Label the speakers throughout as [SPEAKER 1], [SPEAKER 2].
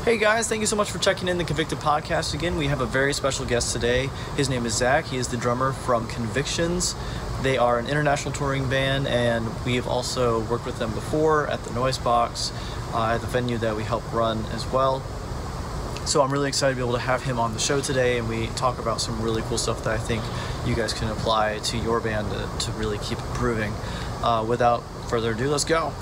[SPEAKER 1] Hey guys, thank you so much for checking in the Convicted Podcast again. We have a very special guest today. His name is Zach. He is the drummer from Convictions. They are an international touring band, and we have also worked with them before at the Noise Box, at the venue that we help run as well. So I'm really excited to be able to have him on the show today, and we talk about some really cool stuff that I think you guys can apply to your band to really keep improving. Without further ado, let's go.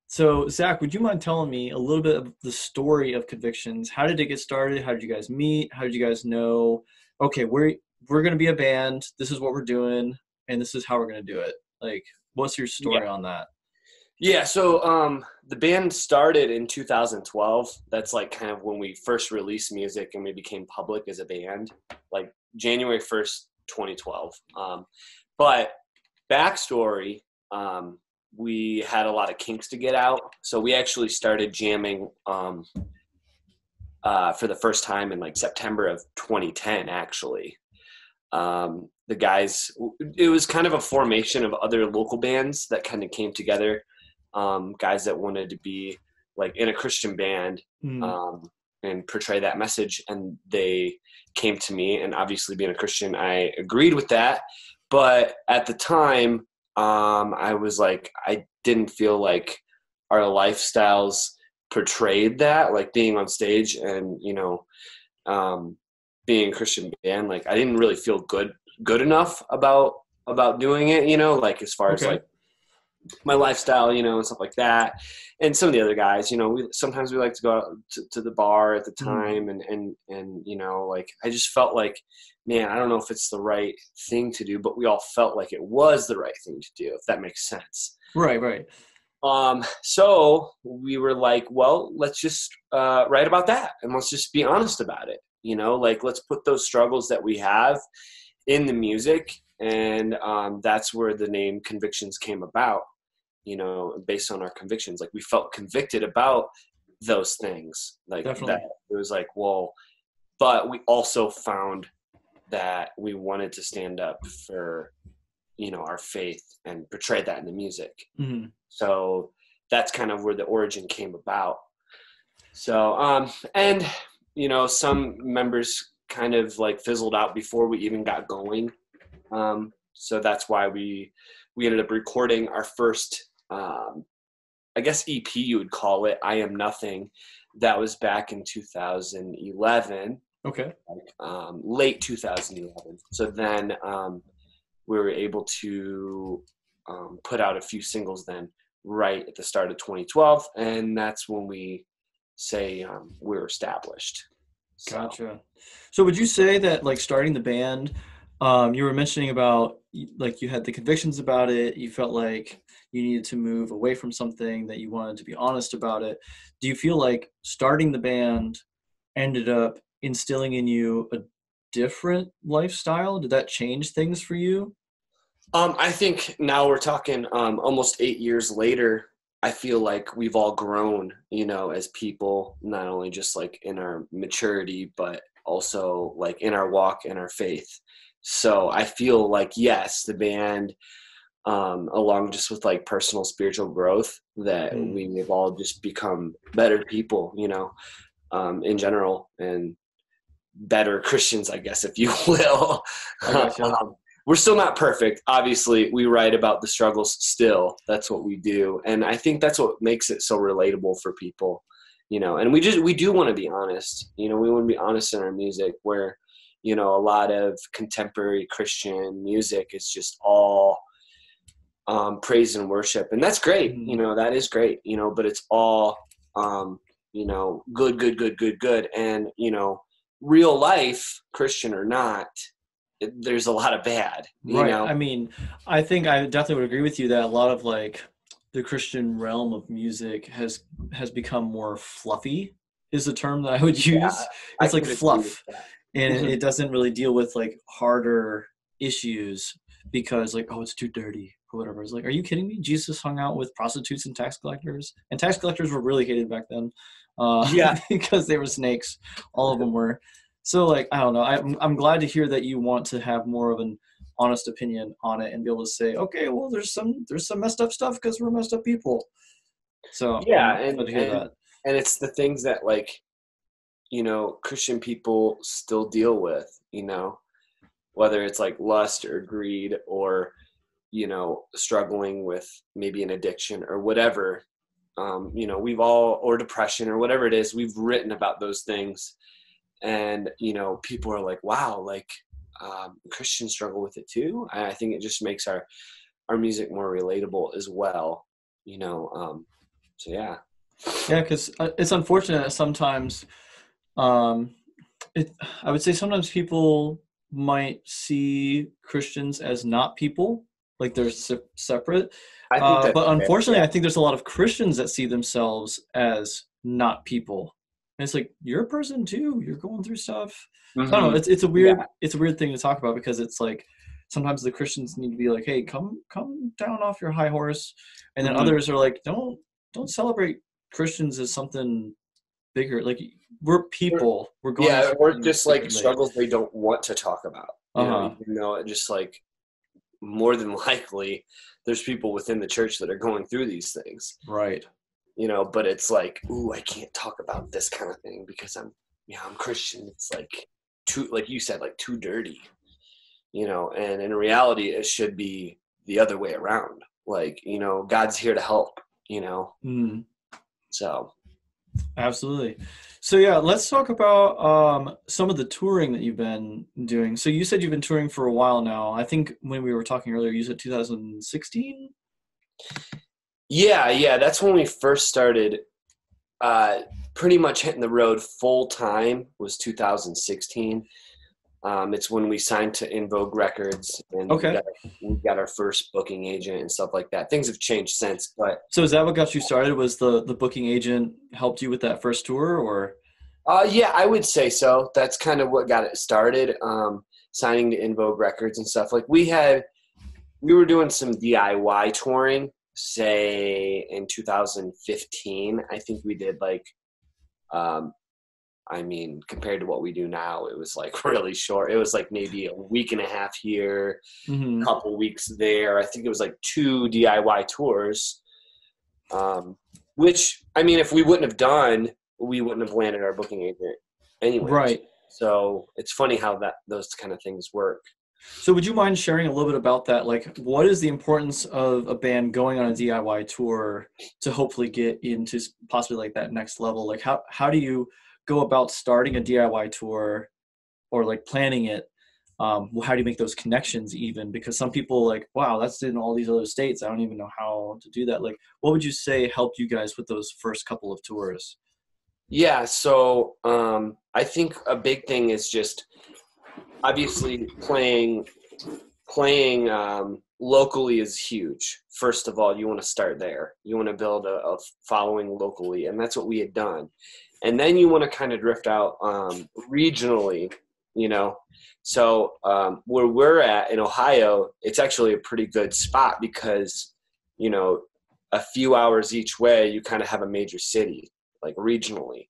[SPEAKER 1] So, Zach, would you mind telling me a little bit of the story of Convictions? How did it get started? How did you guys meet? How did you guys know, okay, we're going to be a band, this is what we're doing, and this is how we're going to do it? Like, what's your story on that?
[SPEAKER 2] Yeah, so the band started in 2012. That's like kind of when we first released music and we became public as a band, like January 1st, 2012. But backstory, we had a lot of kinks to get out. So we actually started jamming for the first time in like September of 2010, actually. The guys, it was kind of a formation of other local bands that kind of came together. Guys that wanted to be like in a Christian band and portray that message. And they came to me, and obviously being a Christian, I agreed with that. But at the time, I was like, I didn't feel like our lifestyles portrayed that, like being on stage and, being a Christian band. Like I didn't really feel good enough about doing it, like as far as like my lifestyle, and stuff like that. And some of the other guys, sometimes we like to go out to the bar at the time and like I just felt like, man, I don't know if it's the right thing to do, but we all felt like it was the right thing to do, if that makes sense.
[SPEAKER 1] Right.
[SPEAKER 2] So we were like, well, let's just write about that, and let's just be honest about it. Like let's put those struggles that we have in the music. And that's where the name Convictions came about, based on our convictions. Like we felt convicted about those things. Like
[SPEAKER 1] Definitely.
[SPEAKER 2] That it was like, well, but we also found that we wanted to stand up for, our faith and portray that in the music. Mm-hmm. So that's kind of where the origin came about. So, and, some members kind of like fizzled out before we even got going. So that's why we ended up recording our first, I guess EP you would call it, I Am Nothing. That was back in 2011.
[SPEAKER 1] Okay.
[SPEAKER 2] Late 2011. So then we were able to put out a few singles then right at the start of 2012. And that's when we say we're established. So.
[SPEAKER 1] Gotcha. So would you say that like starting the band, you were mentioning about like you had the convictions about it, you felt like you needed to move away from something, that you wanted to be honest about it. Do you feel like starting the band ended up instilling in you a different lifestyle? Did that change things for you?
[SPEAKER 2] I think now we're talking almost 8 years later, I feel like we've all grown, as people, not only just like in our maturity, but also like in our walk and our faith. So I feel like, yes, the band, along just with like personal spiritual growth, that we've all just become better people, in general, and better Christians, I guess, if you will. We're still not perfect. Obviously, we write about the struggles still. That's what we do. And I think that's what makes it so relatable for people, and we do want to be honest. We want to be honest in our music, where, a lot of contemporary Christian music is just all praise and worship. And that's great. That is great, but it's all, good. And, real life, Christian or not, there's a lot of bad, you know?
[SPEAKER 1] I mean, I think I definitely would agree with you that a lot of like the Christian realm of music has become more fluffy is the term that I would use. It's like fluff. and
[SPEAKER 2] Mhm.
[SPEAKER 1] it doesn't really deal with like harder issues because like, oh, it's too dirty or whatever. It's like, are you kidding me? Jesus hung out with prostitutes and tax collectors, and tax collectors were really hated back then,
[SPEAKER 2] Yeah.
[SPEAKER 1] because they were snakes. All of them were. So like, I don't know. I'm glad to hear that you want to have more of an honest opinion on it and be able to say, okay, well, there's some messed up stuff because we're messed up people. So
[SPEAKER 2] Yeah,
[SPEAKER 1] I'm glad to hear that.
[SPEAKER 2] and it's the things that like, Christian people still deal with, whether it's like lust or greed or, struggling with maybe an addiction or whatever. We've all, or depression or whatever it is, we've written about those things. And, people are like, wow, like Christians struggle with it too. I think it just makes our music more relatable as well, so yeah.
[SPEAKER 1] Yeah, because it's unfortunate that sometimes, um, I would say sometimes people might see Christians as not people, like they're separate.
[SPEAKER 2] I think that's
[SPEAKER 1] But
[SPEAKER 2] fair.
[SPEAKER 1] unfortunately,
[SPEAKER 2] Yeah.
[SPEAKER 1] I think there's a lot of Christians that see themselves as not people. And it's like you're a person too. You're going through stuff. So I don't know.
[SPEAKER 2] Hmm.
[SPEAKER 1] It's a
[SPEAKER 2] Yeah.
[SPEAKER 1] weird thing to talk about because it's like sometimes the Christians need to be like, hey, come down off your high horse, and then
[SPEAKER 2] Hmm.
[SPEAKER 1] others are like, don't celebrate Christians as something bigger. Like we're people. We're going
[SPEAKER 2] Yeah,
[SPEAKER 1] through
[SPEAKER 2] or
[SPEAKER 1] things
[SPEAKER 2] just like
[SPEAKER 1] differently.
[SPEAKER 2] struggles they don't want to talk about,
[SPEAKER 1] Uh-huh.
[SPEAKER 2] even though it just like more than likely there's people within the church that are going through these things,
[SPEAKER 1] Right.
[SPEAKER 2] but it's like, ooh, I can't talk about this kind of thing because I'm Christian. It's like too, like you said, like too dirty, and in reality, it should be the other way around. Like, God's here to help,
[SPEAKER 1] Mm,
[SPEAKER 2] so.
[SPEAKER 1] absolutely. So yeah, let's talk about some of the touring that you've been doing. So you said you've been touring for a while now. I think when we were talking earlier, you said 2016?
[SPEAKER 2] Yeah, that's when we first started pretty much hitting the road full time was 2016. It's when we signed to In Vogue Records and
[SPEAKER 1] Okay.
[SPEAKER 2] we got our first booking agent and stuff like that. Things have changed since, but
[SPEAKER 1] So is that what got you started? Was the booking agent helped you with that first tour or?
[SPEAKER 2] yeah, I would say so. That's kind of what got it started. Signing to In Vogue Records and stuff. Like we were doing some DIY touring, say in 2015. I think we did like, um, I mean, compared to what we do now, it was like really short. It was like maybe a week and a half here,
[SPEAKER 1] Hmm.
[SPEAKER 2] couple weeks there. I think it was like 2 DIY tours, um, which I mean, if we wouldn't have done, we wouldn't have landed our booking agent, anyways.
[SPEAKER 1] Right.
[SPEAKER 2] So it's funny how those kind of things work.
[SPEAKER 1] So would you mind sharing a little bit about that? Like, what is the importance of a band going on a DIY tour to hopefully get into possibly like that next level? Like, how do you go about starting a DIY tour or like planning it? How do you make those connections even? Because some people like, wow, that's in all these other states. I don't even know how to do that. Like, what would you say helped you guys with those first couple of tours?
[SPEAKER 2] Yeah, so I think a big thing is just obviously playing locally is huge. First of all, you want to start there. You want to build a following locally, and that's what we had done. And then you want to kind of drift out regionally, you know. So where we're at in Ohio, it's actually a pretty good spot because, a few hours each way, you kind of have a major city, like regionally.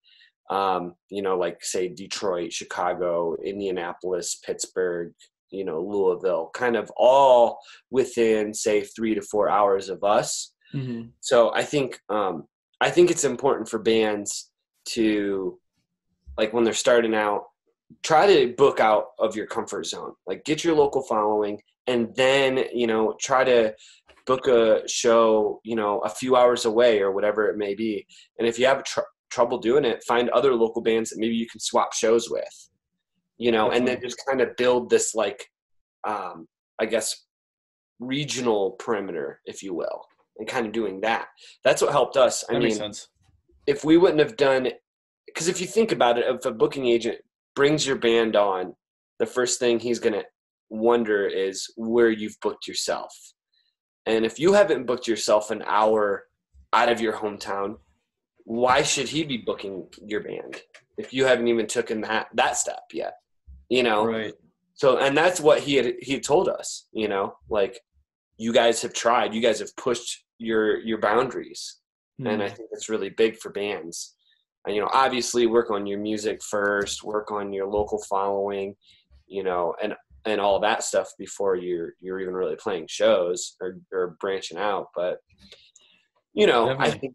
[SPEAKER 2] Like say Detroit, Chicago, Indianapolis, Pittsburgh, Louisville, kind of all within say 3 to 4 hours of us.
[SPEAKER 1] Hmm.
[SPEAKER 2] So I think it's important for bands to, like, when they're starting out, try to book out of your comfort zone, like get your local following, and then try to book a show a few hours away or whatever it may be. And if you have trouble doing it, find other local bands that maybe you can swap shows with, and then
[SPEAKER 1] Definitely.
[SPEAKER 2] just kind of build this, like, I guess, regional perimeter, if you will, and kind of doing that. That's what helped us. I
[SPEAKER 1] That makes
[SPEAKER 2] mean,
[SPEAKER 1] sense.
[SPEAKER 2] if we wouldn't have done, because if you think about it, if a booking agent brings your band on, the first thing he's going to wonder is where you've booked yourself. And if you haven't booked yourself an hour out of your hometown, why should he be booking your band if you haven't even taken that step yet? you know?
[SPEAKER 1] Right.
[SPEAKER 2] So, and that's what he told us, you know, like, you guys have tried, you guys have pushed your boundaries. And I
[SPEAKER 1] Hmm.
[SPEAKER 2] think it's really big for bands. And, you know, obviously work on your music first, work on your local following, you know, and all that stuff before you're even really playing shows or branching out. But, you know, I
[SPEAKER 1] Definitely.
[SPEAKER 2] think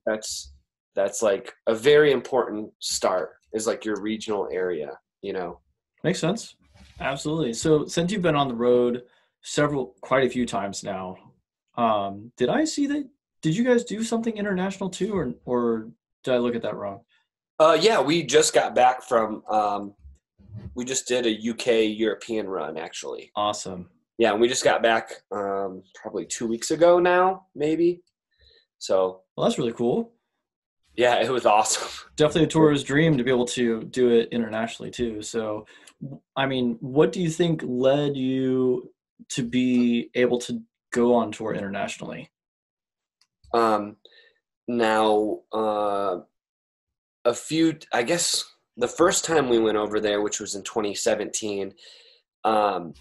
[SPEAKER 2] that's like a very important start, is like your regional area, you know.
[SPEAKER 1] Makes sense. Absolutely. So since you've been on the road quite a few times now, did I see that? Did you guys do something international too, or did I look at that wrong?
[SPEAKER 2] Yeah, we just got back from we just did a UK European run, actually.
[SPEAKER 1] Awesome.
[SPEAKER 2] Yeah, and we just got back probably 2 weeks ago now, maybe. So
[SPEAKER 1] Well, that's really cool.
[SPEAKER 2] yeah, it was awesome.
[SPEAKER 1] Definitely a tourist dream to be able to do it internationally too. So, I mean, what do you think led you to be able to go on tour internationally?
[SPEAKER 2] Um, now, I guess the first time we went over there, which was in 2017, um,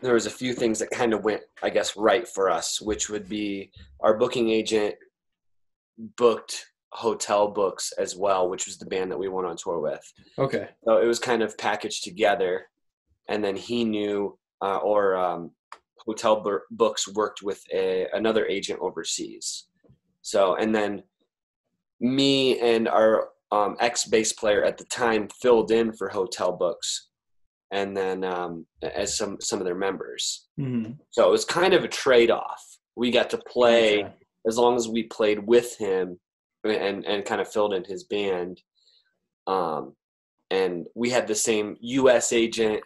[SPEAKER 2] there was a few things that kind of went, I guess, right for us, which would be our booking agent booked hotel books as well, which was the band that we went on tour with.
[SPEAKER 1] Okay.
[SPEAKER 2] So it was kind of packaged together, and then he knew, or hotel books worked with another agent overseas. So, and then me and our ex bass player at the time filled in for hotel books, and then as some of their members.
[SPEAKER 1] Hmm.
[SPEAKER 2] So it was kind of a trade off. We got to play
[SPEAKER 1] Gotcha.
[SPEAKER 2] as long as we played with him and kind of filled in his band. Um, and we had the same U.S. agent,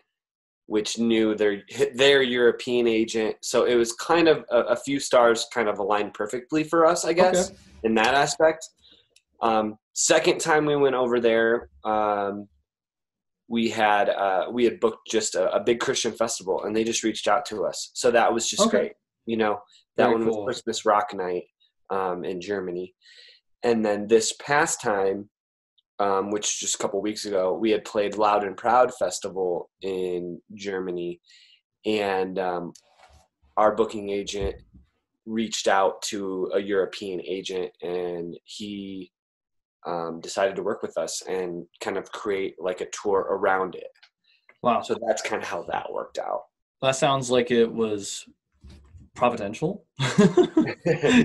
[SPEAKER 2] which knew their European agent. So it was kind of a few stars kind of aligned perfectly for us, I
[SPEAKER 1] Okay.
[SPEAKER 2] guess, in that aspect. Second time we went over there, we had booked just a big Christian festival, and they just reached out to us. So that was just
[SPEAKER 1] Okay.
[SPEAKER 2] great. You know, that
[SPEAKER 1] Very
[SPEAKER 2] one was
[SPEAKER 1] cool.
[SPEAKER 2] Christmas Rock Night in Germany. And then this past time, which just a couple weeks ago, we had played Loud and Proud Festival in Germany, and our booking agent reached out to a European agent, and he decided to work with us and kind of create like a tour around it.
[SPEAKER 1] Wow.
[SPEAKER 2] So that's kind of how that worked out.
[SPEAKER 1] That sounds like it was providential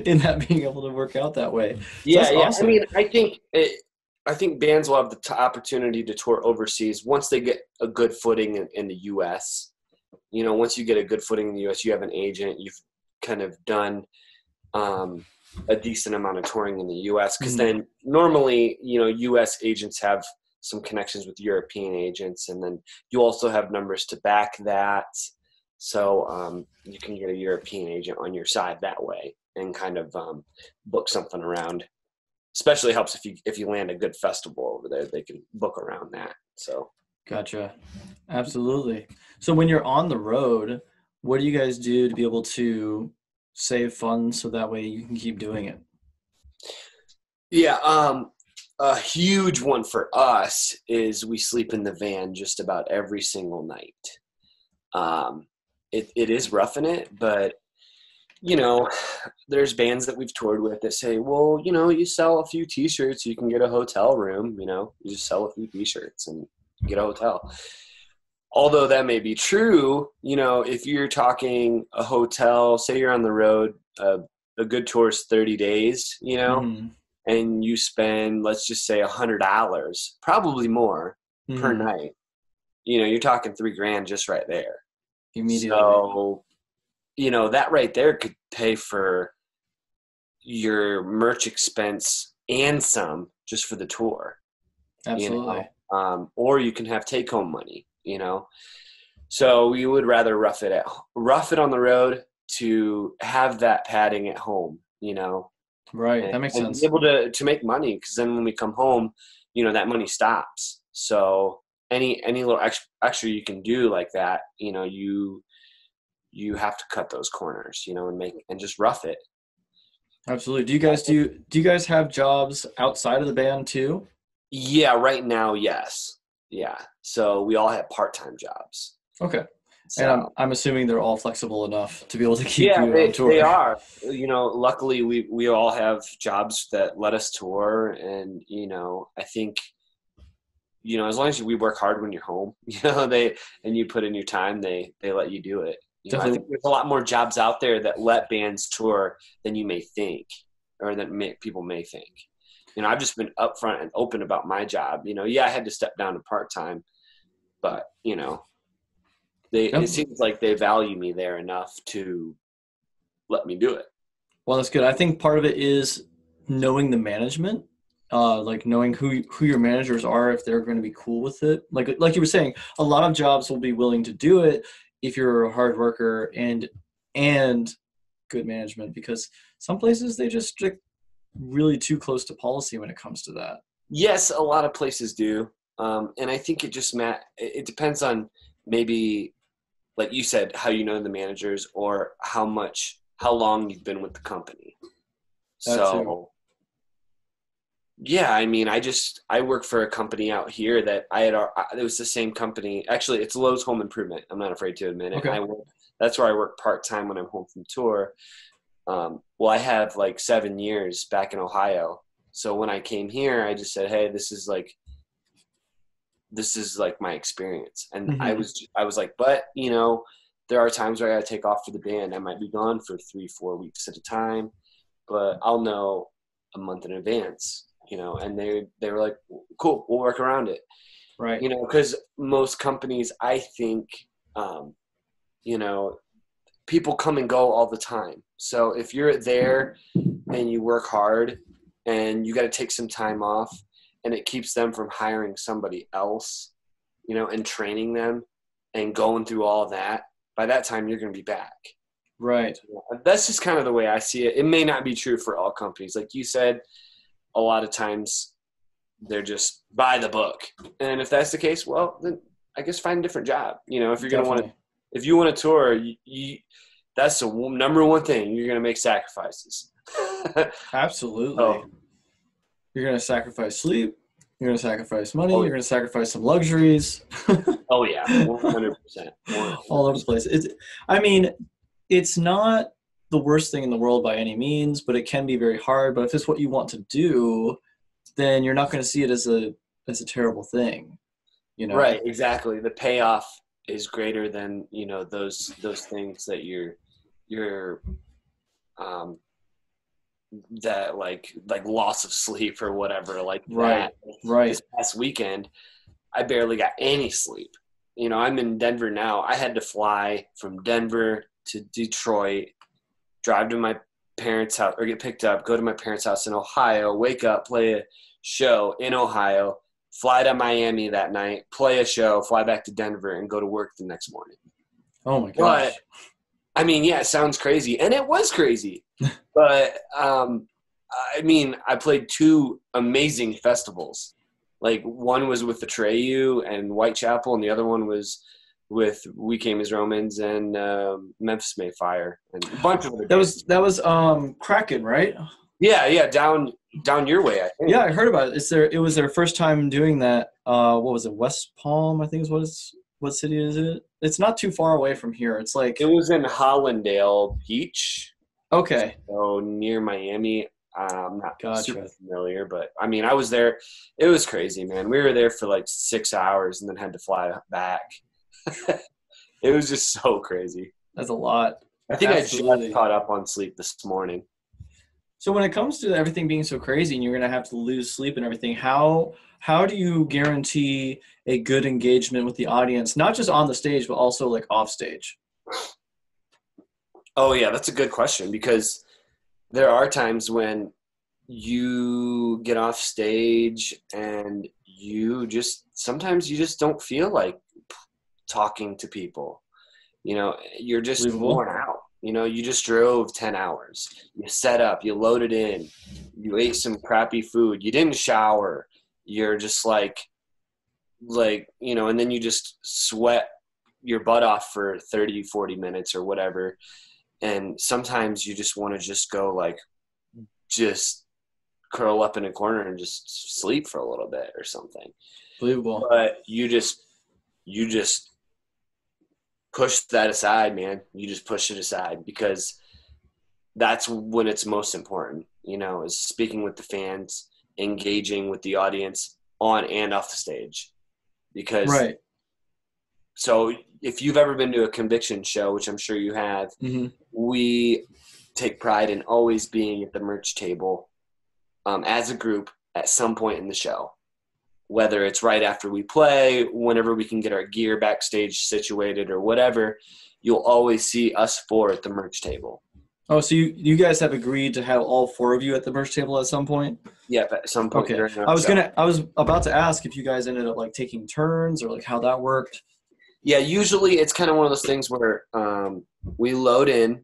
[SPEAKER 1] in that being able to work out that way. So
[SPEAKER 2] Yeah,
[SPEAKER 1] that's
[SPEAKER 2] yeah. I
[SPEAKER 1] awesome.
[SPEAKER 2] mean, I think bands will have the opportunity to tour overseas once they get a good footing in the U.S. You know, once you get a good footing in the U.S., you have an agent. You've kind of done um, a decent amount of touring in the U.S. Because
[SPEAKER 1] Mhm.
[SPEAKER 2] then normally, you know, U.S. agents have some connections with European agents, and then you also have numbers to back that. So you can get a European agent on your side that way and kind of book something around. Especially helps if you land a good festival over there, they can book around that. So
[SPEAKER 1] Gotcha. Absolutely. So when you're on the road, what do you guys do to be able to save funds so that way you can keep doing it?
[SPEAKER 2] yeah, a huge one for us is we sleep in the van just about every single night. Um, it is roughing it, but you know, there's bands that we've toured with that say, well, you know, you sell a few T-shirts, you can get a hotel room. You know, you just sell a few T-shirts and get a hotel. Although that may be true, you know, if you're talking a hotel, say you're on the road, a good tour is 30 days, you know,
[SPEAKER 1] Hmm.
[SPEAKER 2] and you spend, let's just say $100, probably more per
[SPEAKER 1] Hmm.
[SPEAKER 2] night, you know, you're talking 3 grand just right there.
[SPEAKER 1] Immediately.
[SPEAKER 2] So, you know, that right there could pay for your merch expense and some just for the tour, you
[SPEAKER 1] Absolutely.
[SPEAKER 2] know, or you can have take home money, you know. So we would rather rough it on the road to have that padding at home, you know,
[SPEAKER 1] Right.
[SPEAKER 2] and,
[SPEAKER 1] That makes
[SPEAKER 2] and be
[SPEAKER 1] sense.
[SPEAKER 2] able to make money, because then when we come home, you know, that money stops. So any little extra you can do like that, you know, you have to cut those corners, you know, and just rough it.
[SPEAKER 1] Absolutely. Do you guys have jobs outside of the band too?
[SPEAKER 2] Yeah, right now, yes. Yeah. So we all had part-time jobs.
[SPEAKER 1] Okay. And I'm
[SPEAKER 2] So
[SPEAKER 1] I'm assuming they're all flexible enough to be able to keep
[SPEAKER 2] yeah,
[SPEAKER 1] you on
[SPEAKER 2] they
[SPEAKER 1] tour.
[SPEAKER 2] are. Luckily we all have jobs that let us tour, and I think as long as we work hard when you're home, and you put in your time, they let you do it. I think
[SPEAKER 1] Definitely.
[SPEAKER 2] there's a lot more jobs out there that let bands tour than you may think, or that people may think. I've just been upfront and open about my job. Yeah, I had to step down to part time, but it
[SPEAKER 1] Yep.
[SPEAKER 2] seems like they value me there enough to let me do it.
[SPEAKER 1] Well, that's good. I think part of it is knowing the management, like knowing who your managers are, if they're going to be cool with it. Like you were saying, a lot of jobs will be willing to do it if you're a hard worker and good management, because some places they just stick really too close to policy when it comes to that.
[SPEAKER 2] Yes, a lot of places do, and I think it depends on maybe, like you said, how you know the managers, or how long you've been with the company.
[SPEAKER 1] That too.
[SPEAKER 2] So yeah, I mean, I work for a company out here that it was the same company. Actually, it's Lowe's Home Improvement. I'm not afraid to admit it.
[SPEAKER 1] Okay.
[SPEAKER 2] That's where I work part time when I'm home from tour. Well, I have like 7 years back in Ohio. So when I came here, I just said, "Hey, this is like my experience." And
[SPEAKER 1] Hmm.
[SPEAKER 2] I was like, but there are times where I got to take off for the band. I might be gone for 3-4 weeks at a time, but I'll know a month in advance. And they were like, "Cool, we'll work around it."
[SPEAKER 1] Right.
[SPEAKER 2] Because most companies, I think, um, you know, people come and go all the time. So if you're there and you work hard and you got to take some time off, and it keeps them from hiring somebody else, and training them and going through all that, by that time you're going to be back.
[SPEAKER 1] Right.
[SPEAKER 2] That's just kind of the way I see it. It may not be true for all companies. Like you said, a lot of times they're just by the book. And if that's the case, well, then I guess find a different job. If you're going to
[SPEAKER 1] Definitely.
[SPEAKER 2] if you want to tour, that's the number one thing. You're going to make sacrifices.
[SPEAKER 1] Absolutely.
[SPEAKER 2] Oh,
[SPEAKER 1] You're going to sacrifice sleep. You're going to sacrifice money.
[SPEAKER 2] oh,
[SPEAKER 1] You're going to sacrifice some luxuries.
[SPEAKER 2] oh yeah, 100%,
[SPEAKER 1] All over the
[SPEAKER 2] 100%.
[SPEAKER 1] place. I mean, it's not the worst thing in the world by any means, but it can be very hard. But if it's what you want to do, then you're not going to see it as a terrible thing, you know?
[SPEAKER 2] Right, exactly. The payoff is greater than those things that you're um, that like loss of sleep or whatever like
[SPEAKER 1] Right,
[SPEAKER 2] that. This
[SPEAKER 1] right.
[SPEAKER 2] past weekend, I barely got any sleep. I'm in Denver now. I had to fly from Denver to Detroit, drive to my parents' house, or get picked up, go to my parents' house in Ohio, wake up, play a show in Ohio, fly to Miami that night, play a show, fly back to Denver, and go to work the next morning.
[SPEAKER 1] Oh my
[SPEAKER 2] But
[SPEAKER 1] gosh.
[SPEAKER 2] I mean, yeah, it sounds crazy, and it was crazy. But I mean, I played two amazing festivals. Like one was with the Treyu and Whitechapel, and the other one was with We Came as Romans and Memphis Mayfire and a bunch of other bands.
[SPEAKER 1] That was Kraken, right?
[SPEAKER 2] Yeah, yeah, down your way, I
[SPEAKER 1] Yeah,
[SPEAKER 2] think.
[SPEAKER 1] I heard about it. It was their first time doing that. What was it? West Palm, I think is what city is it? It's not too far away from here. It's
[SPEAKER 2] It
[SPEAKER 1] like
[SPEAKER 2] was in Hollandale Beach,
[SPEAKER 1] okay,
[SPEAKER 2] so near Miami. I'm not super
[SPEAKER 1] gotcha.
[SPEAKER 2] familiar, but I mean, I was there. It was crazy, man. We were there for like 6 hours and then had to fly back. It was just so crazy.
[SPEAKER 1] That's a lot.
[SPEAKER 2] I think I just
[SPEAKER 1] Absolutely.
[SPEAKER 2] caught up on sleep this morning.
[SPEAKER 1] So when it comes to everything being so crazy and you're gonna have to lose sleep and everything, how do you guarantee a good engagement with the audience, not just on the stage, but also like off stage?
[SPEAKER 2] Oh yeah, that's a good question, because there are times when you get off stage and sometimes you just don't feel like talking to people. You're just
[SPEAKER 1] Believable.
[SPEAKER 2] worn out. You just drove 10 hours. You set up, you loaded in, you ate some crappy food, you didn't shower. You're just and then you just sweat your butt off for 30-40 minutes or whatever. And sometimes you just want to just go just curl up in a corner and just sleep for a little bit or something.
[SPEAKER 1] Believable.
[SPEAKER 2] But you just push that aside, man. You just push it aside because that's when it's most important, is speaking with the fans, engaging with the audience on and off the stage. Because
[SPEAKER 1] right.
[SPEAKER 2] So if you've ever been to a Conviction show, which I'm sure you have, we take pride in always being at the merch table as a group at some point in the show, whether it's right after we play, whenever we can get our gear backstage situated or whatever, you'll always see us four at the merch table.
[SPEAKER 1] Oh, so you guys have agreed to have all four of you at the merch table at some point?
[SPEAKER 2] Yeah, at some point.
[SPEAKER 1] Okay. I was about to ask if you guys ended up like taking turns or like how that worked.
[SPEAKER 2] Yeah, usually it's kind of one of those things where we load in,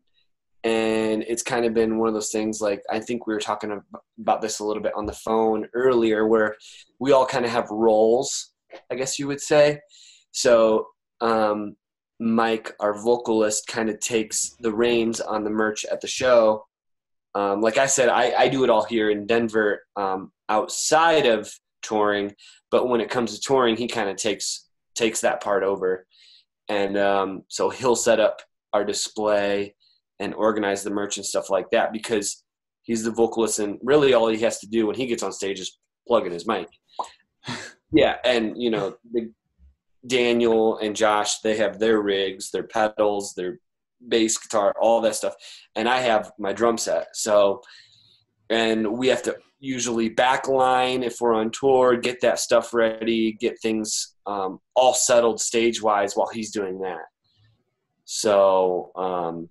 [SPEAKER 2] and it's kind of been one of those things like I think we were talking about this a little bit on the phone earlier where we all kind of have roles, I guess you would say. So Mike, our vocalist, kind of takes the reins on the merch at the show. Like I said, I do it all here in Denver outside of touring, but when it comes to touring, he kind of takes that part over. And so he'll set up our display and organize the merch and stuff like that because he's the vocalist, and really all he has to do when he gets on stage is plug in his mic. Yeah, and Daniel and Josh, they have their rigs, their pedals, their bass guitar, all that stuff, and I have my drum set. So, and we have to usually backline if we're on tour, get that stuff ready, get things all settled stage-wise while he's doing that. So,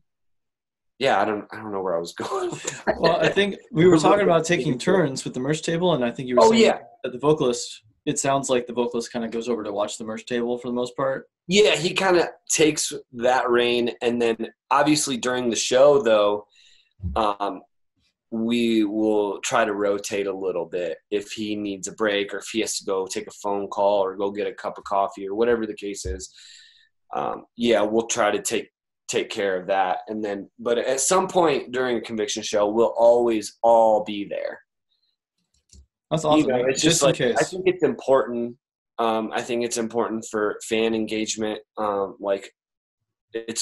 [SPEAKER 2] yeah, I don't know where I was going.
[SPEAKER 1] Well, I think we were talking about taking turns with the merch table, and I think you were saying that the vocalist, it sounds like the vocalist kind of goes over to watch the merch table for the most part.
[SPEAKER 2] Yeah, he kind of takes that reign, and then obviously during the show, though, we will try to rotate a little bit if he needs a break or if he has to go take a phone call or go get a cup of coffee or whatever the case is. We'll try to take care of that. And then, but at some point during a Conviction show, we'll always all be there.
[SPEAKER 1] That's awesome.
[SPEAKER 2] It's just like, I think it's important. I think it's important for fan engagement. It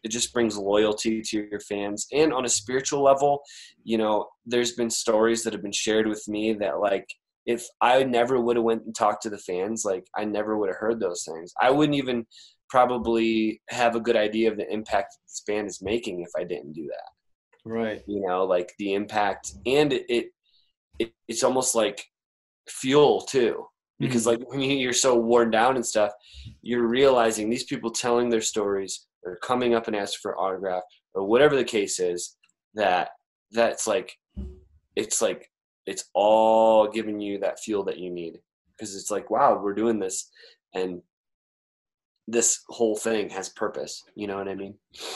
[SPEAKER 2] just brings loyalty to your fans. And on a spiritual level, there's been stories that have been shared with me that like, if I never would have went and talked to the fans, like I never would have heard those things. I wouldn't even probably have a good idea of the impact this band is making if I didn't do that.
[SPEAKER 1] Right.
[SPEAKER 2] Like the impact, and it's almost like fuel too, because like when you're so worn down and stuff, you're realizing these people telling their stories or coming up and asking for autograph or whatever the case is, that's like, it's all giving you that fuel that you need, because it's like, wow, we're doing this and this whole thing has purpose. You know what I mean?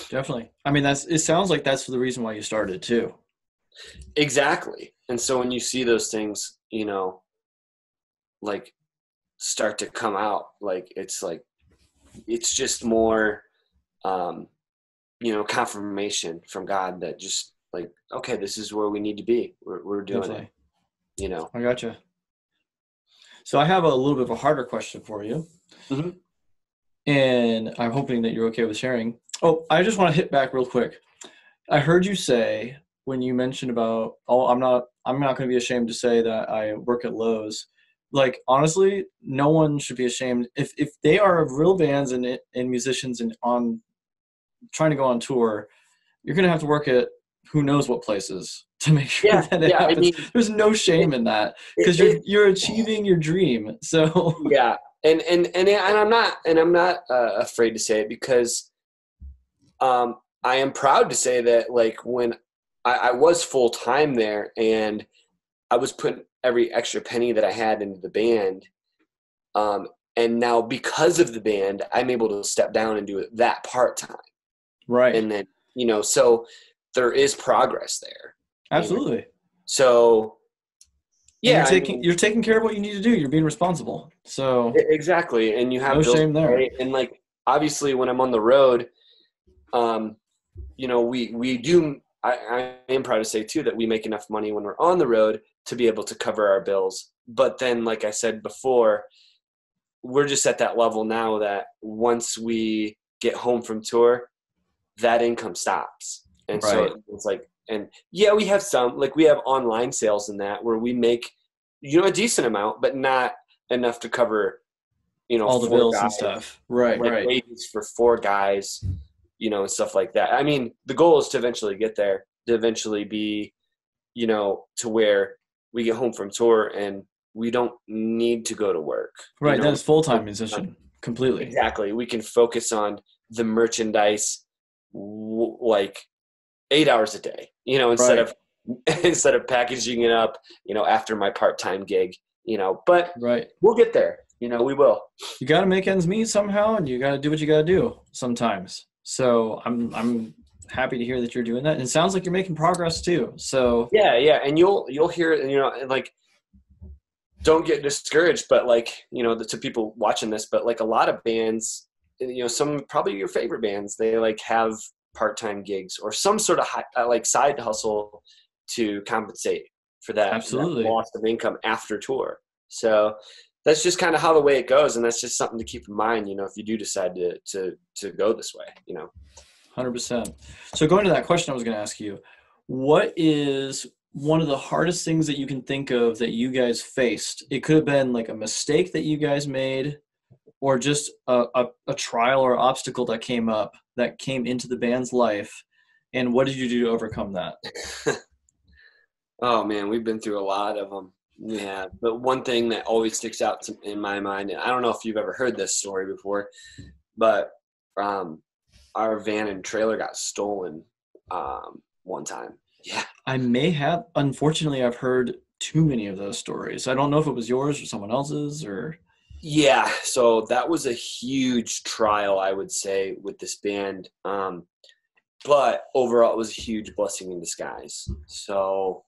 [SPEAKER 1] Definitely. I mean, it sounds like that's the reason why you started too.
[SPEAKER 2] Exactly. And so when you see those things, like start to come out, like it's just more, confirmation from God that just like, okay, this is where we need to be. We're doing
[SPEAKER 1] Definitely.
[SPEAKER 2] it.
[SPEAKER 1] I gotcha. So I have a little bit of a harder question for you.
[SPEAKER 2] Mm-hmm.
[SPEAKER 1] And I'm hoping that you're okay with sharing. Oh, I just want to hit back real quick. I heard you say when you mentioned about, I'm not going to be ashamed to say that I work at Lowe's. Like, honestly, no one should be ashamed. If they are real bands and musicians and on trying to go on tour, you're going to have to work at who knows what places to make sure that it happens. I mean, there's no shame in that because you're achieving your dream. So
[SPEAKER 2] yeah. And I'm not afraid to say it, because I am proud to say that, like, when I was full time there and I was putting every extra penny that I had into the band, and now because of the band, I'm able to step down and do it that part time.
[SPEAKER 1] Right.
[SPEAKER 2] And then so there is progress there.
[SPEAKER 1] Absolutely.
[SPEAKER 2] So. Yeah,
[SPEAKER 1] you're taking care of what you need to do. You're being responsible. So
[SPEAKER 2] exactly, and you have
[SPEAKER 1] no shame there.
[SPEAKER 2] And like, obviously, when I'm on the road, we do. I am proud to say too that we make enough money when we're on the road to be able to cover our bills. But then, like I said before, we're just at that level now that once we get home from tour, that income stops. And
[SPEAKER 1] Right.
[SPEAKER 2] so it's like, and yeah, we have some, like we have online sales in that where we make, a decent amount, but not enough to cover,
[SPEAKER 1] All the
[SPEAKER 2] 4
[SPEAKER 1] bills
[SPEAKER 2] guys,
[SPEAKER 1] and stuff. Right,
[SPEAKER 2] like
[SPEAKER 1] right.
[SPEAKER 2] wages for 4 guys, and stuff like that. I mean, the goal is to eventually get there, to eventually be, to where we get home from tour and we don't need to go to work.
[SPEAKER 1] Right, that is full-time musician, completely.
[SPEAKER 2] Exactly. We can focus on the merchandise like 8 hours a day, instead
[SPEAKER 1] Right.
[SPEAKER 2] of packaging it up, after my part-time gig, but
[SPEAKER 1] Right.
[SPEAKER 2] we'll get there, we will.
[SPEAKER 1] You got to make ends meet somehow, and you got to do what you got to do sometimes. So I'm happy to hear that you're doing that. And it sounds like you're making progress too. So
[SPEAKER 2] Yeah. And you'll hear it, and like, don't get discouraged, but like, to people watching this, but like a lot of bands, some probably your favorite bands, they like have part-time gigs or some sort of like side hustle to compensate for that
[SPEAKER 1] absolutely.
[SPEAKER 2] loss of income after tour. So that's just kind of how the way it goes. And that's just something to keep in mind, if you do decide to go this way,
[SPEAKER 1] 100%. So going to that question I was going to ask you, what is one of the hardest things that you can think of that you guys faced? It could have been like a mistake that you guys made, or just a trial or obstacle that came up that came into the band's life. And what did you do to overcome that?
[SPEAKER 2] Oh man, we've been through a lot of them. Yeah, but one thing that always sticks out in my mind, and I don't know if you've ever heard this story before, but our van and trailer got stolen one time. Yeah.
[SPEAKER 1] I may have. Unfortunately, I've heard too many of those stories. I don't know if it was yours or someone else's or.
[SPEAKER 2] Yeah, so that was a huge trial, I would say, with this band. But overall, it was a huge blessing in disguise. So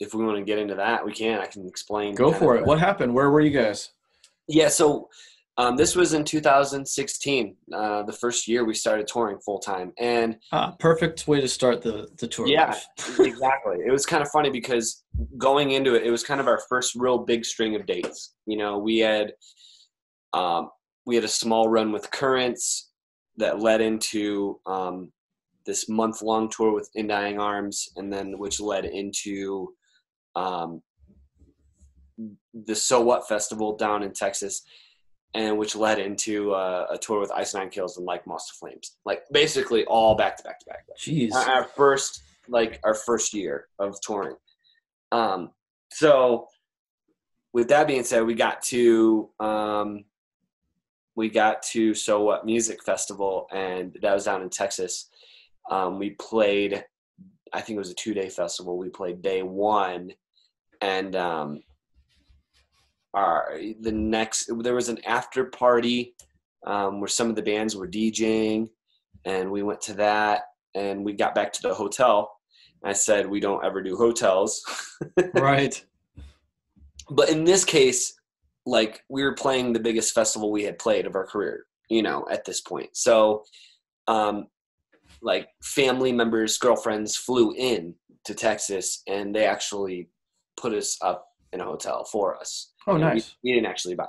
[SPEAKER 2] if we want to get into that, we can. I can explain.
[SPEAKER 1] Go for it. What happened? Where were you guys?
[SPEAKER 2] Yeah, so this was in 2016, the first year we started touring full time, and
[SPEAKER 1] perfect way to start the tour.
[SPEAKER 2] Yeah, exactly. It was kind of funny because going into it, it was kind of our first real big string of dates. We had a small run with Currents that led into this month-long tour with In Dying Arms, and then which led into the So What Festival down in Texas, and which led into a tour with Ice Nine Kills and Like Moss to Flames. Like basically all back to back to back.
[SPEAKER 1] Jeez.
[SPEAKER 2] Our first year of touring. So with that being said, we got to So What Music Festival, and that was down in Texas. We played, I think it was a 2-day festival. We played day 1, and there was an after party where some of the bands were DJing, and we went to that, and we got back to the hotel. I said, we don't ever do hotels.
[SPEAKER 1] Right.
[SPEAKER 2] But in this case, like, we were playing the biggest festival we had played of our career, at this point. So, like, family members, girlfriends flew in to Texas, and they actually put us up in a hotel for us.
[SPEAKER 1] Oh, nice.
[SPEAKER 2] We didn't actually buy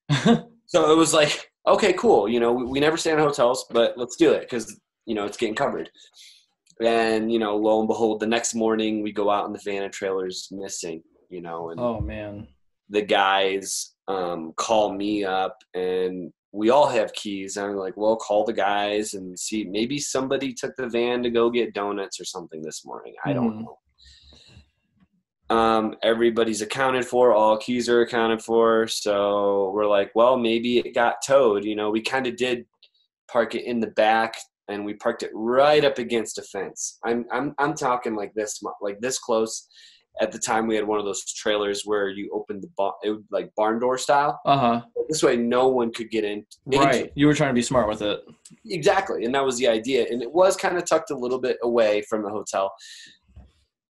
[SPEAKER 2] it. So it was like, okay, cool. We never stay in hotels, but let's do it because, it's getting covered. And, lo and behold, the next morning we go out and the van and trailer's missing, and
[SPEAKER 1] oh, man.
[SPEAKER 2] The guys call me up, and we all have keys. And I'm like, well, call the guys and see. Maybe somebody took the van to go get donuts or something this morning. I don't know. Everybody's accounted for. All keys are accounted for. So we're like, well, maybe it got towed. We kind of did park it in the back, and we parked it right up against a fence. I'm talking like this close. At the time, we had one of those trailers where you opened it was like barn door style. This way, no one could get in.
[SPEAKER 1] Right. You were trying to be smart with it.
[SPEAKER 2] Exactly, and that was the idea. And it was kind of tucked a little bit away from the hotel.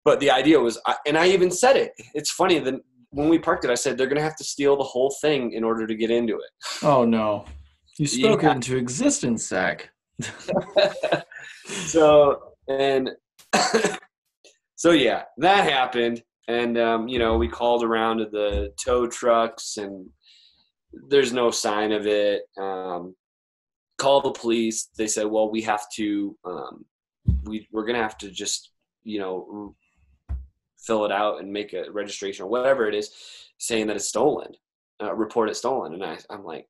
[SPEAKER 2] But the idea was, and I even said it. It's funny that when we parked it, I said they're going to have to steal the whole thing in order to get into it.
[SPEAKER 1] Oh no, you spoke it into existence, Zach.
[SPEAKER 2] So yeah, that happened, and we called around to the tow trucks, and there's no sign of it. Call the police. They said, well, we have to, we're going to have to just, fill it out and make a registration or whatever it is, saying that it's stolen, report it stolen. And I'm like,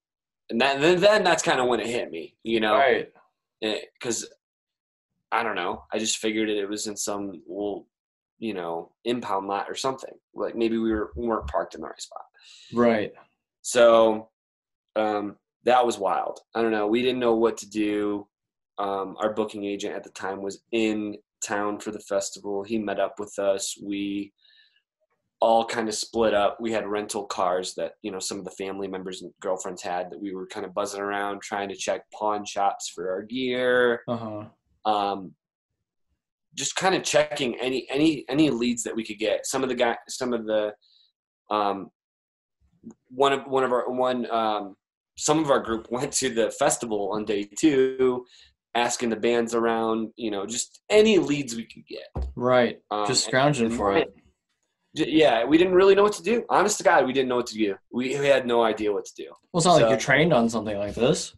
[SPEAKER 2] and then that's kind of when it hit me,
[SPEAKER 1] Right.
[SPEAKER 2] Because I don't know. I just figured it was in some impound lot or something. Like maybe we weren't parked in the right spot.
[SPEAKER 1] Right.
[SPEAKER 2] So that was wild. I don't know. We didn't know what to do. Our booking agent at the time was in town for the festival. He met up with us. We all kind of split up. We had rental cars that, some of the family members and girlfriends had, that we were kind of buzzing around trying to check pawn shops for our gear. Just kind of checking any leads that we could get. Some of our group went to the festival on day 2, asking the bands around, just any leads we could get.
[SPEAKER 1] Right. Just scrounging for it.
[SPEAKER 2] Yeah, we didn't really know what to do. Honest to God, we didn't know what to do. We had no idea what to do.
[SPEAKER 1] Well, it's not like you're trained on something like this.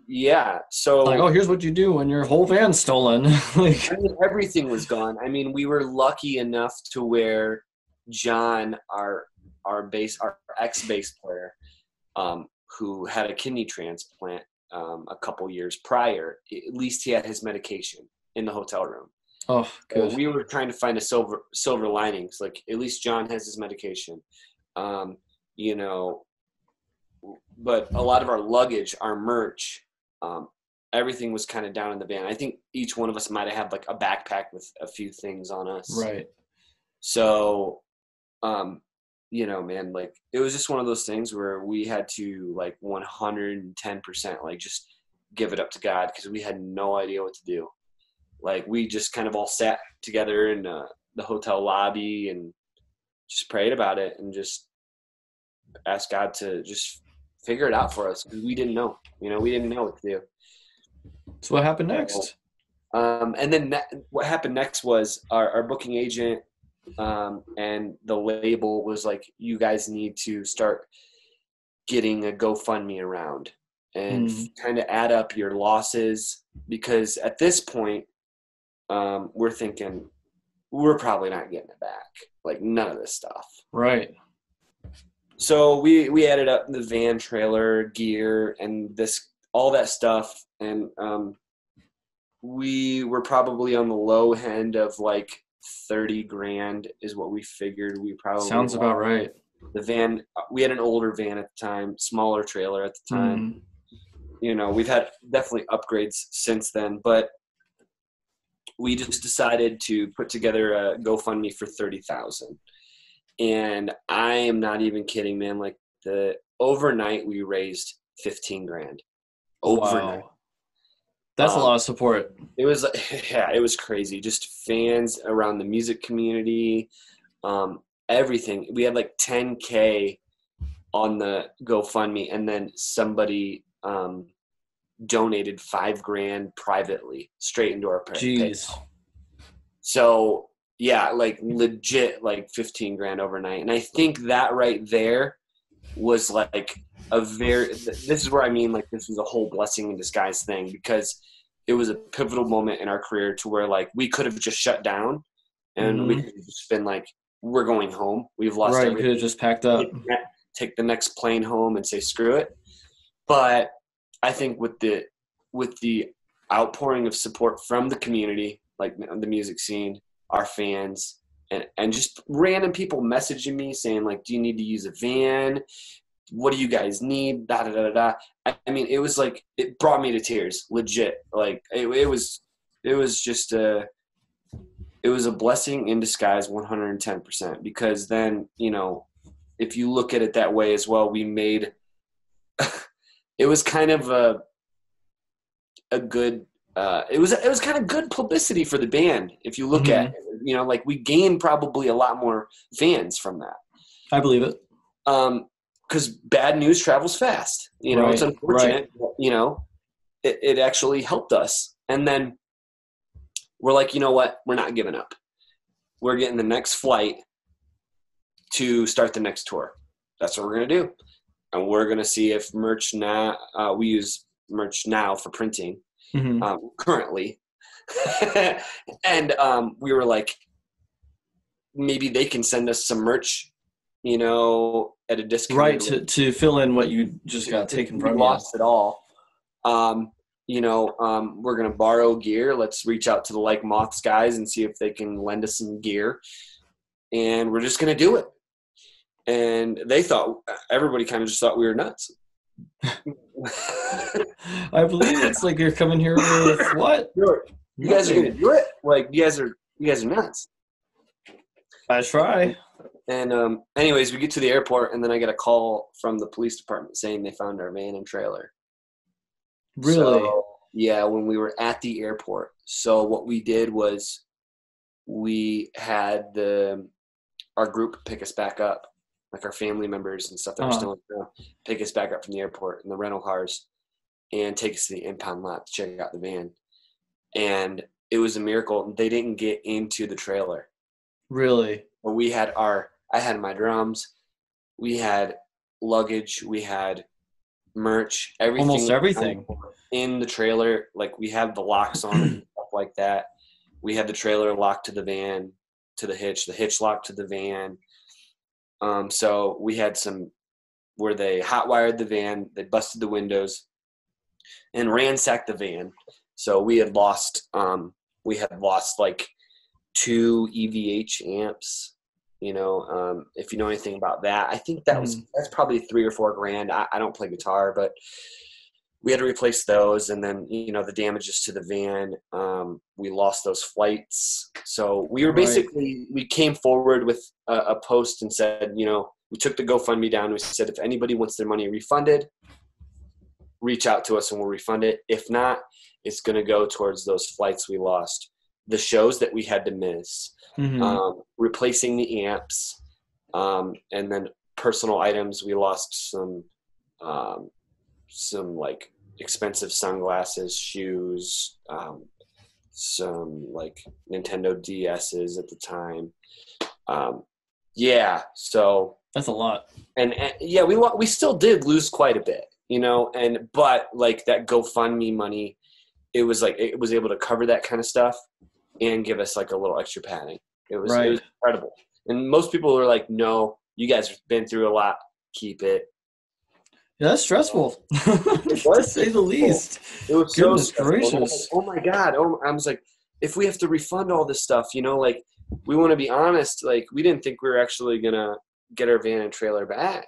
[SPEAKER 2] Yeah. So
[SPEAKER 1] like, oh, here's what you do when your whole van's stolen.
[SPEAKER 2] Everything was gone. I mean, we were lucky enough to where John, our ex-bass player, who had a kidney transplant a couple years prior, at least he had his medication in the hotel room.
[SPEAKER 1] Oh, good.
[SPEAKER 2] So we were trying to find a silver linings. Like, at least John has his medication. But a lot of our luggage, our merch, everything was kind of down in the van. I think each one of us might have had like a backpack with a few things on us.
[SPEAKER 1] Right.
[SPEAKER 2] So, man, like, it was just one of those things where we had to, like, 110%, like, just give it up to God, because we had no idea what to do. Like, we just kind of all sat together in the hotel lobby and just prayed about it and just asked God to just figure it out for us, because we didn't know. We didn't know what to do.
[SPEAKER 1] So what happened next?
[SPEAKER 2] And then what happened next was our booking agent and the label was like, you guys need to start getting a GoFundMe around and kind of add up your losses, because at this point, we're thinking we're probably not getting it back. Like, none of this stuff.
[SPEAKER 1] Right.
[SPEAKER 2] So we added up the van, trailer, gear, and all that stuff, and we were probably on the low end of like $30,000 is what we figured. We probably
[SPEAKER 1] sounds about right.
[SPEAKER 2] The van, we had an older van at the time, smaller trailer at the time. We've had definitely upgrades since then, but we just decided to put together a GoFundMe for $30,000. And I am not even kidding, man. Like, the overnight we raised $15,000. Overnight.
[SPEAKER 1] Wow. That's a lot of support.
[SPEAKER 2] It was, it was crazy. Just fans around the music community, everything. We had like 10K on the GoFundMe, and then somebody donated $5,000 privately straight into our
[SPEAKER 1] Jeez.
[SPEAKER 2] So yeah, like legit, like $15,000 overnight. And I think that right there was like this is where I mean, like, this was a whole blessing in disguise thing, because it was a pivotal moment in our career to where, like, we could have just shut down and we could have just been like, we're going home. We've lost everything.
[SPEAKER 1] You could have just packed up.
[SPEAKER 2] Take the next plane home and say, screw it. But I think with the outpouring of support from the community, like the music scene, our fans, and just random people messaging me saying, like, do you need to use a van? What do you guys need? Da, da, da, da. I mean, it was like, it brought me to tears, legit. Like, it was just it was a blessing in disguise, 110%, because then, if you look at it that way as well, we made, it was kind of a good, it was kind of good publicity for the band. If you look at it, like, we gained probably a lot more fans from that.
[SPEAKER 1] I believe it.
[SPEAKER 2] Because bad news travels fast. It's unfortunate, but, it actually helped us. And then we're like, you know what? We're not giving up. We're getting the next flight to start the next tour. That's what we're going to do. and we're going to see if merch now, we use merch now for printing, currently. And we were like, maybe they can send us some merch, at a discount.
[SPEAKER 1] Right, to fill in what you just got taken from you.
[SPEAKER 2] Lost it all. We're going to borrow gear. Let's reach out to the Like Moths guys and see if they can lend us some gear. And we're just going to do it. And everybody kind of just thought we were nuts.
[SPEAKER 1] I believe it's like you're coming here with what?
[SPEAKER 2] You guys are going to do it? Like, you guys are nuts.
[SPEAKER 1] I try.
[SPEAKER 2] And anyways, we get to the airport, and then I get a call from the police department saying they found our van and trailer.
[SPEAKER 1] Really?
[SPEAKER 2] So, yeah, when we were at the airport. So what we did was we had our group pick us back up, like our family members and stuff that were still in town, pick us back up from the airport in the rental cars and take us to the impound lot to check out the van. And it was a miracle. They didn't get into the trailer.
[SPEAKER 1] Really?
[SPEAKER 2] But I had my drums, we had luggage, we had merch, everything.
[SPEAKER 1] Almost everything.
[SPEAKER 2] In the trailer. Like, we have the locks on and stuff like that. We had the trailer locked to the van, to the hitch locked to the van. So we had where they hot wired the van, they busted the windows and ransacked the van. So we had lost like 2 EVH amps, if you know anything about that. I think that's probably $3 or $4 grand. I don't play guitar, but we had to replace those. And then, the damages to the van, we lost those flights. So we were we came forward with a post and said, we took the GoFundMe down. We said, if anybody wants their money refunded, reach out to us and we'll refund it. If not, it's going to go towards those flights we lost, the shows that we had to miss, replacing the amps, and then personal items. We lost some like expensive sunglasses, shoes, some like Nintendo DS's at the time. So
[SPEAKER 1] that's a lot.
[SPEAKER 2] And yeah, we still did lose quite a bit, but like that GoFundMe money, it was able to cover that kind of stuff and give us like a little extra padding. It was incredible. And most people were like, no, you guys have been through a lot. Keep it.
[SPEAKER 1] Yeah, that's stressful, to say the least.
[SPEAKER 2] It was
[SPEAKER 1] Goodness
[SPEAKER 2] so
[SPEAKER 1] gracious.
[SPEAKER 2] Oh my God. I was like, if we have to refund all this stuff, like, we want to be honest, like, we didn't think we were actually going to get our van and trailer back,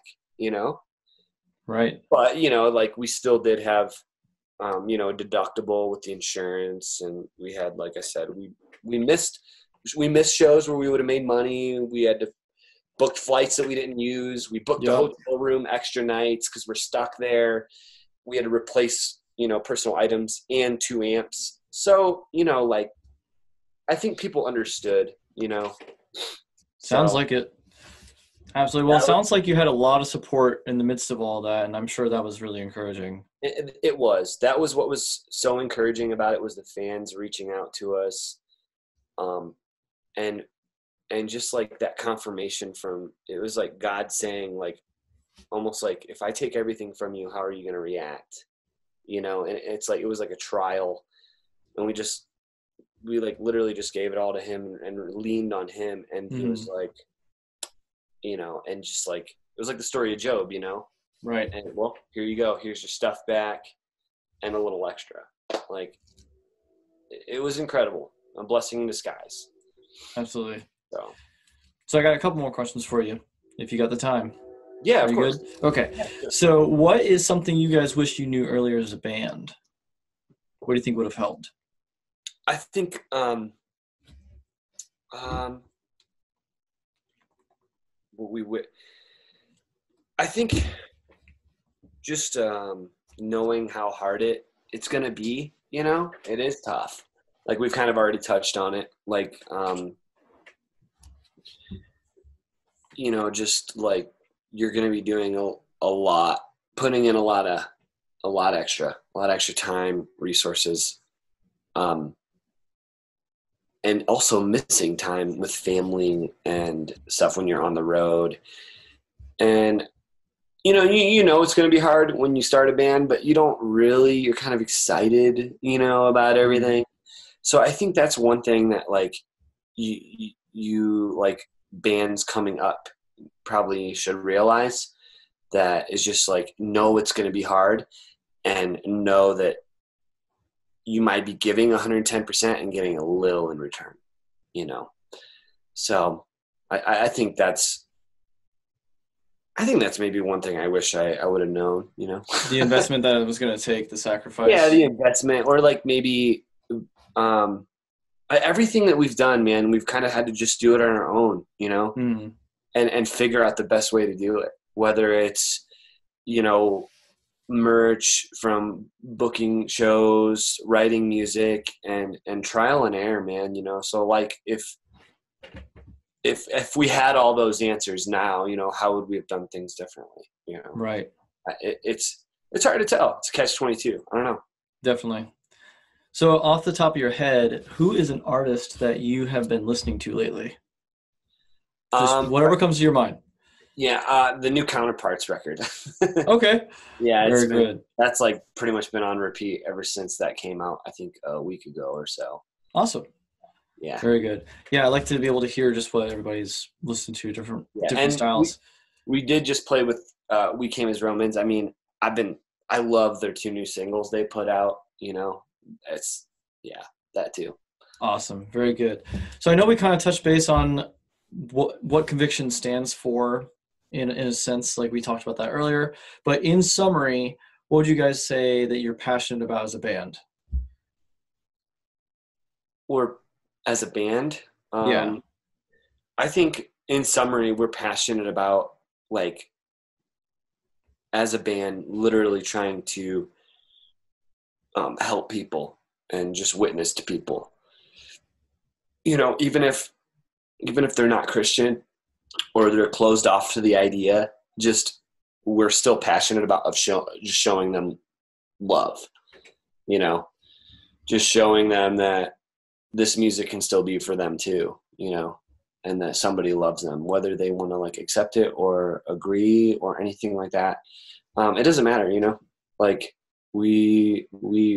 [SPEAKER 1] Right.
[SPEAKER 2] But, like, we still did have, a deductible with the insurance. And we had, like I said, we missed shows where we would have made money. We had to booked flights that we didn't use. We booked the hotel room extra nights because we're stuck there. We had to replace, personal items and 2 amps. So, like, I think people understood,
[SPEAKER 1] Sounds like it. Absolutely. Well, it sounds like you had a lot of support in the midst of all that, and I'm sure that was really encouraging.
[SPEAKER 2] It was. That was what was so encouraging about it, was the fans reaching out to us. And just like that confirmation it was like God saying, like, almost like, if I take everything from you, how are you going to react? And it's like, it was like a trial, and we like literally just gave it all to him and leaned on him. And he was like, and just like, it was like the story of Job,
[SPEAKER 1] Right.
[SPEAKER 2] And well, here you go. Here's your stuff back and a little extra. Like, it was incredible. A blessing in disguise.
[SPEAKER 1] Absolutely. So I got a couple more questions for you, if you got the time.
[SPEAKER 2] Yeah, of course.
[SPEAKER 1] Good? Okay. Yeah, sure. So what is something you guys wish you knew earlier as a band? What do you think would have helped?
[SPEAKER 2] I think I think just knowing how hard it's going to be, it is tough. Like, we've kind of already touched on it. Like, just like, you're going to be doing a lot, putting in a lot extra time, resources, and also missing time with family and stuff when you're on the road. And you know it's going to be hard when you start a band, but you don't really. You're kind of excited, about everything. So I think that's one thing that like you like bands coming up probably should realize, that is just like know it's going to be hard and know that you might be giving 110% and getting a little in return, So I think that's maybe one thing I wish I would have known,
[SPEAKER 1] The investment that it was going to take, the sacrifice.
[SPEAKER 2] Yeah, the investment, or like maybe everything that we've done, man, we've kind of had to just do it on our own, and figure out the best way to do it. Whether it's, merch, from booking shows, writing music, and trial and error, man, So like if we had all those answers now, how would we have done things differently?
[SPEAKER 1] Right.
[SPEAKER 2] It's hard to tell. It's a catch-22. I don't know.
[SPEAKER 1] Definitely. So off the top of your head, who is an artist that you have been listening to lately? Just whatever comes to your mind.
[SPEAKER 2] Yeah, the new Counterparts record.
[SPEAKER 1] Okay.
[SPEAKER 2] Yeah,
[SPEAKER 1] very good.
[SPEAKER 2] That's like pretty much been on repeat ever since that came out, I think a week ago or so.
[SPEAKER 1] Awesome.
[SPEAKER 2] Yeah.
[SPEAKER 1] Very good. Yeah, I like to be able to hear just what everybody's listening to, different styles.
[SPEAKER 2] We did just play with We Came as Romans. I mean, I love their 2 new singles they put out, It's that too.
[SPEAKER 1] Awesome. Very good. So I know we kind of touched base on what Conviction stands for in a sense, like we talked about that earlier, but in summary, what would you guys say that you're passionate about as a band?
[SPEAKER 2] Or as a band?
[SPEAKER 1] Yeah.
[SPEAKER 2] I think in summary, we're passionate about, like, as a band, literally trying to help people and just witness to people. Even if they're not Christian or they're closed off to the idea, just we're still passionate about just showing them love. Just showing them that this music can still be for them too, and that somebody loves them, whether they want to like accept it or agree or anything like that. It doesn't matter, like we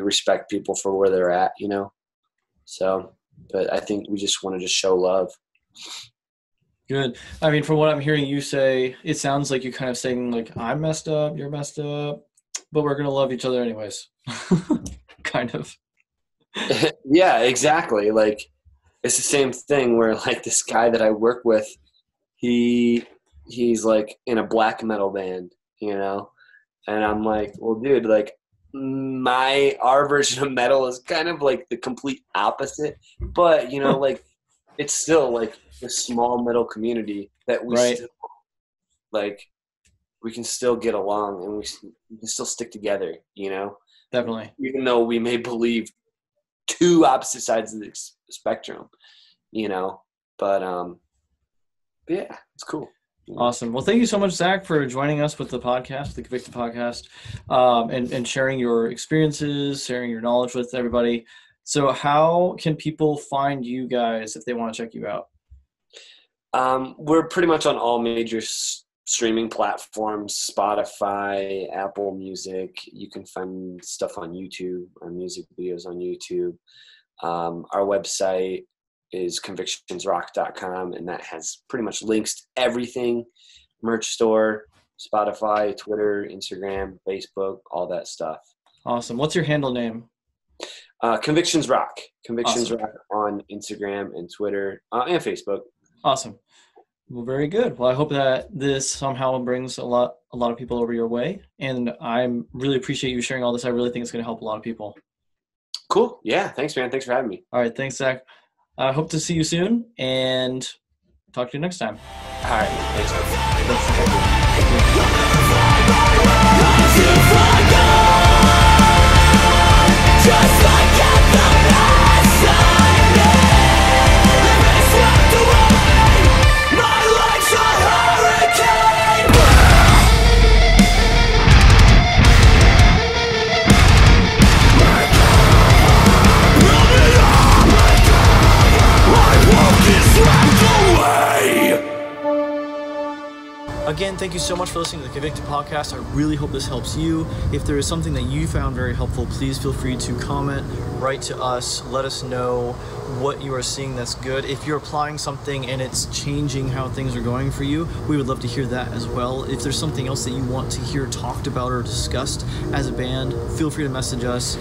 [SPEAKER 2] respect people for where they're at, so, but I think we just want to just show love.
[SPEAKER 1] Good. I mean, from what I'm hearing you say, it sounds like you're kind of saying like, I'm messed up, you're messed up, but we're going to love each other anyways. Kind of.
[SPEAKER 2] Yeah, exactly. Like, it's the same thing where like this guy that I work with, he's like in a black metal band, and I'm like, well, dude, like our version of metal is kind of like the complete opposite, but like it's still like the small metal community that we still, like, we can still get along and we can still stick together,
[SPEAKER 1] Definitely.
[SPEAKER 2] Even though we may believe 2 opposite sides of the spectrum, but yeah, it's cool.
[SPEAKER 1] Awesome. Well, thank you so much, Zach, for joining us with the podcast, the Convicted podcast, and sharing your experiences, sharing your knowledge with everybody. So how can people find you guys if they want to check you out?
[SPEAKER 2] We're pretty much on all major streaming platforms, Spotify, Apple Music. You can find stuff on YouTube, our music videos on YouTube. Our website is convictionsrock.com, and that has pretty much links to everything: merch store, Spotify, Twitter, Instagram, Facebook, all that stuff.
[SPEAKER 1] Awesome. What's your handle name?
[SPEAKER 2] Convictions Rock. Convictions Rock on Instagram and Twitter and Facebook.
[SPEAKER 1] Awesome. Well, very good. Well, I hope that this somehow brings a lot of people over your way, and I really appreciate you sharing all this. I really think it's going to help a lot of people.
[SPEAKER 2] Cool. Yeah. Thanks, man. Thanks for having me.
[SPEAKER 1] All right. Thanks, Zach. I hope to see you soon and talk to you next time.
[SPEAKER 2] All right. Thanks.
[SPEAKER 3] Just like at the last time, swept away. My life's a hurricane.
[SPEAKER 1] A Again, thank you so much for listening to the Convicted Podcast. I really hope this helps you. If there is something that you found very helpful, please feel free to comment, write to us, let us know what you are seeing that's good. If you're applying something and it's changing how things are going for you, we would love to hear that as well. If there's something else that you want to hear talked about or discussed as a band, feel free to message us,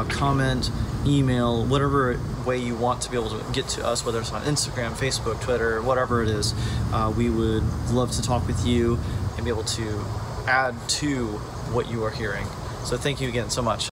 [SPEAKER 1] comment, email, whatever way you want to be able to get to us, whether it's on Instagram, Facebook, Twitter, whatever it is. We would love to talk with you and be able to add to what you are hearing. So thank you again so much.